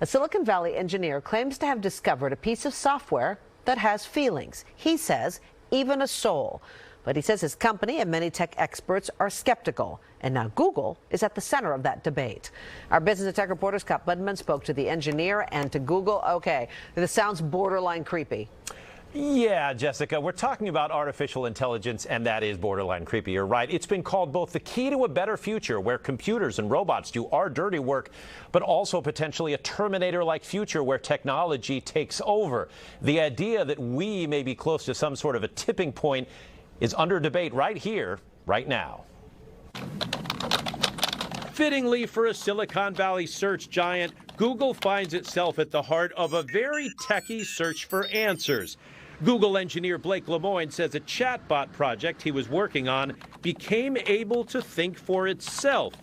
A Silicon Valley engineer claims to have discovered a piece of software that has feelings. He says even a soul. But he says his company and many tech experts are skeptical. And now Google is at the center of that debate. Our business and tech reporter Scott Budman spoke to the engineer and to Google. Okay, this sounds borderline creepy. Yeah, Jessica, we're talking about artificial intelligence, and that is borderline creepy. You're right. It's been called both the key to a better future where computers and robots do our dirty work, but also potentially a Terminator-like future where technology takes over. The idea that we may be close to some sort of a tipping point is under debate right here, right now. Fittingly for a Silicon Valley search giant, Google finds itself at the heart of a very techie search for answers. Google engineer Blake Lemoine says a chatbot project he was working on became able to think for itself.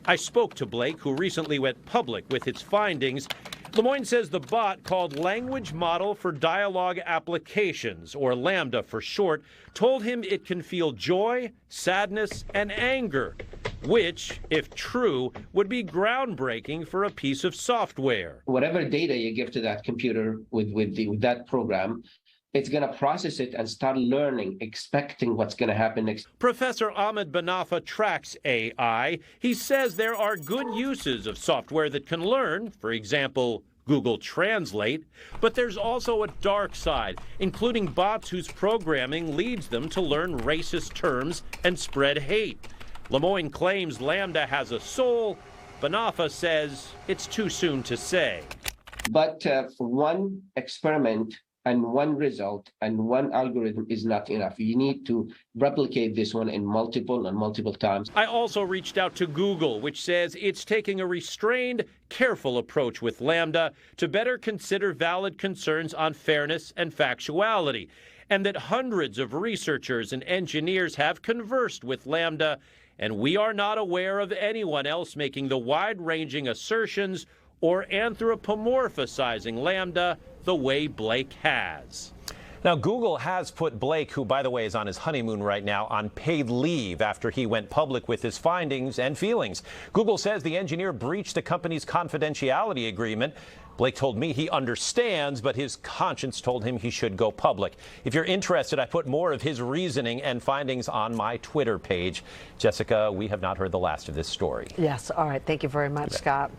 I spoke to Blake, who recently went public with its findings. Lemoine says the bot, called Language Model for Dialogue Applications, or Lambda for short, told him it can feel joy, sadness, and anger, which, if true, would be groundbreaking for a piece of software. Whatever data you give to that computer with that program, it's going to process it and start learning, expecting what's going to happen next. Professor Ahmed Banafa tracks AI. He says there are good uses of software that can learn, for example, Google Translate, but there's also a dark side, including bots whose programming leads them to learn racist terms and spread hate. Lemoine claims Lambda has a soul. Banafa says it's too soon to say. But for one experiment and one result and one algorithm is not enough. You need to replicate this one in multiple times. I also reached out to Google, which says it's taking a restrained, careful approach with Lambda to better consider valid concerns on fairness and factuality, and that hundreds of researchers and engineers have conversed with Lambda, and we are not aware of anyone else making the wide-ranging assertions or anthropomorphizing Lambda the way Blake has. Now, Google has put Blake, who, by the way, is on his honeymoon right now, on paid leave after he went public with his findings and feelings. Google says the engineer breached the company's confidentiality agreement. Blake told me he understands, but his conscience told him he should go public. If you're interested, I put more of his reasoning and findings on my Twitter page. Jessica, we have not heard the last of this story. Yes. All right. Thank you very much, Scott.